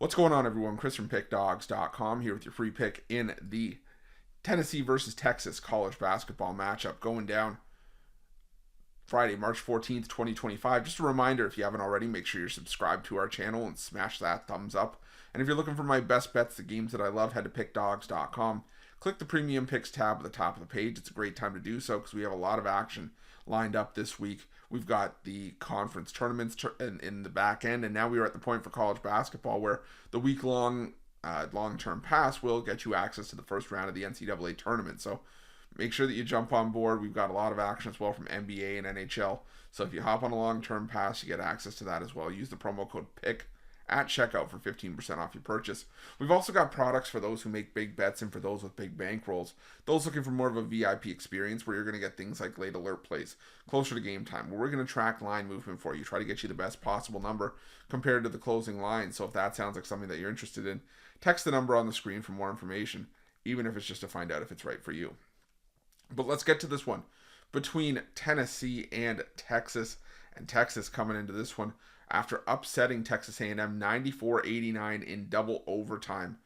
What's going on, everyone? Chris from Pickdawgz.com here with your free pick in the Tennessee versus Texas college basketball matchup going down Friday, March 14th, 2025. Just a reminder, if you haven't already, make sure you're subscribed to our channel and smash that thumbs up. And if you're looking for my best bets, the games that I love, head to Pickdawgz.com. Click the Premium Picks tab at the top of the page. It's a great time to do so because we have a lot of action lined up this week. We've got the conference tournaments in the back end, and now we are at the point for college basketball where the week-long long-term pass will get you access to the first round of the NCAA tournament. So make sure that you jump on board. We've got a lot of action as well from NBA and NHL. So if you hop on a long-term pass, you get access to that as well. Use the promo code PICK at checkout for 15% off your purchase. We've also got products for those who make big bets and for those with big bankrolls. Those looking for more of a VIP experience where you're going to get things like late alert plays closer to game time, where we're going to track line movement for you, try to get you the best possible number compared to the closing line. So if that sounds like something that you're interested in, text the number on the screen for more information, even if it's just to find out if it's right for you. But let's get to this one between Tennessee and Texas coming into this one after upsetting Texas A&M 94-89 in double overtime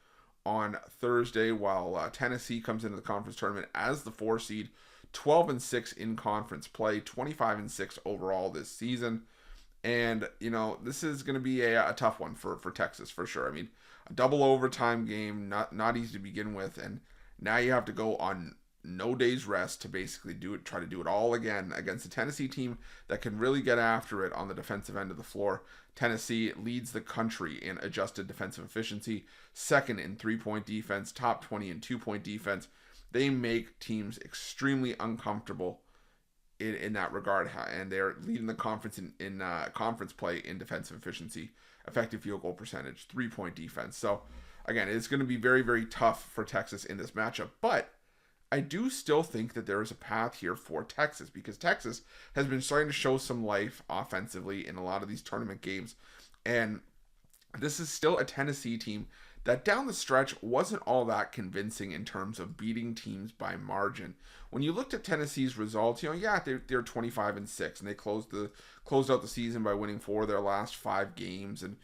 on Thursday, while Tennessee comes into the conference tournament as the 4 seed, 12-6 in conference play, 25-6 overall this season. And, you know, this is going to be a tough one for Texas for sure. I mean, a double overtime game, not easy to begin with, and now you have to go on no days rest to basically try to do it all again against a Tennessee team that can really get after it on the defensive end of the floor. Tennessee leads the country in adjusted defensive efficiency, second in 3-point defense, top 20 in 2-point defense. They make teams extremely uncomfortable in that regard, and they're leading the conference in conference play in defensive efficiency, effective field goal percentage, 3-point defense. So again, it's going to be very, very tough for Texas in this matchup, but I do still think that there is a path here for Texas because Texas has been starting to show some life offensively in a lot of these tournament games. And this is still a Tennessee team that down the stretch wasn't all that convincing in terms of beating teams by margin. When you looked at Tennessee's results, they're 25-6 and they closed out the season by winning 4 of their last 5 games and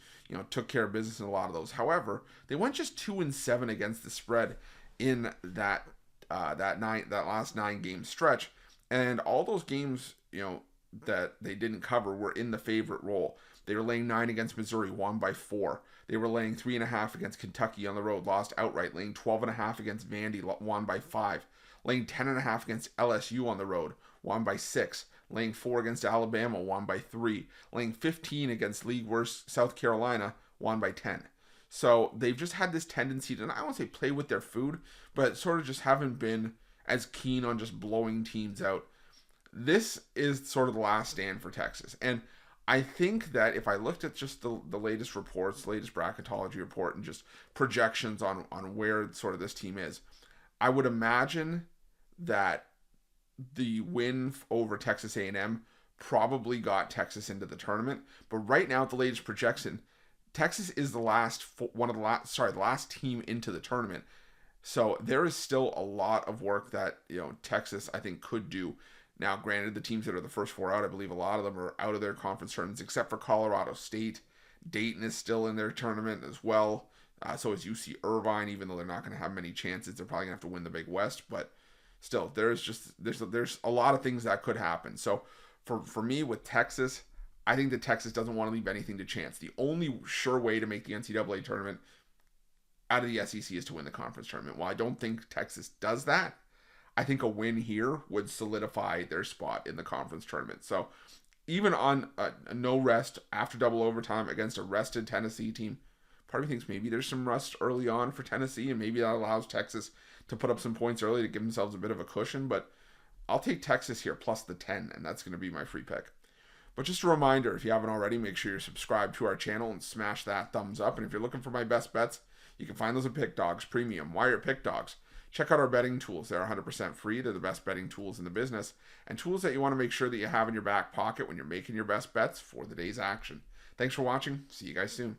took care of business in a lot of those. However, they went just 2-7 against the spread in that last 9 game stretch, and all those games that they didn't cover were in the favorite role. They were laying 9 against Missouri, won by 4. They were laying 3.5 against Kentucky on the road, lost outright. Laying 12.5 against Vandy, won by 5. Laying 10.5 against LSU on the road, won by 6. Laying 4 against Alabama, won by 3. Laying 15 against league worst South Carolina, won by 10. So they've just had this tendency to, and I won't say play with their food, but sort of just haven't been as keen on just blowing teams out. This is sort of the last stand for Texas. And I think that if I looked at just the latest reports, latest bracketology report, and just projections on where sort of this team is, I would imagine that the win over Texas A&M probably got Texas into the tournament. But right now, at the latest projection, Texas is the last team into the tournament. So there is still a lot of work that Texas I think could do. Now, granted, the teams that are the first 4 out, I believe a lot of them are out of their conference tournaments, except for Colorado State. Dayton is still in their tournament as well. So is UC Irvine, even though they're not going to have many chances. They're probably going to have to win the Big West, but still, there's a lot of things that could happen. So for me with Texas, I think that Texas doesn't want to leave anything to chance. The only sure way to make the NCAA tournament out of the SEC is to win the conference tournament. While I don't think Texas does that, I think a win here would solidify their spot in the conference tournament. So even on a no rest after double overtime against a rested Tennessee team, part of me thinks maybe there's some rust early on for Tennessee, and maybe that allows Texas to put up some points early to give themselves a bit of a cushion. But I'll take Texas here plus the 10, and that's going to be my free pick. But just a reminder, if you haven't already, make sure you're subscribed to our channel and smash that thumbs up. And if you're looking for my best bets, you can find those at Pickdawgz Premium. Why are Pickdawgz? Check out our betting tools. They're 100% free. They're the best betting tools in the business, and tools that you want to make sure that you have in your back pocket when you're making your best bets for the day's action. Thanks for watching. See you guys soon.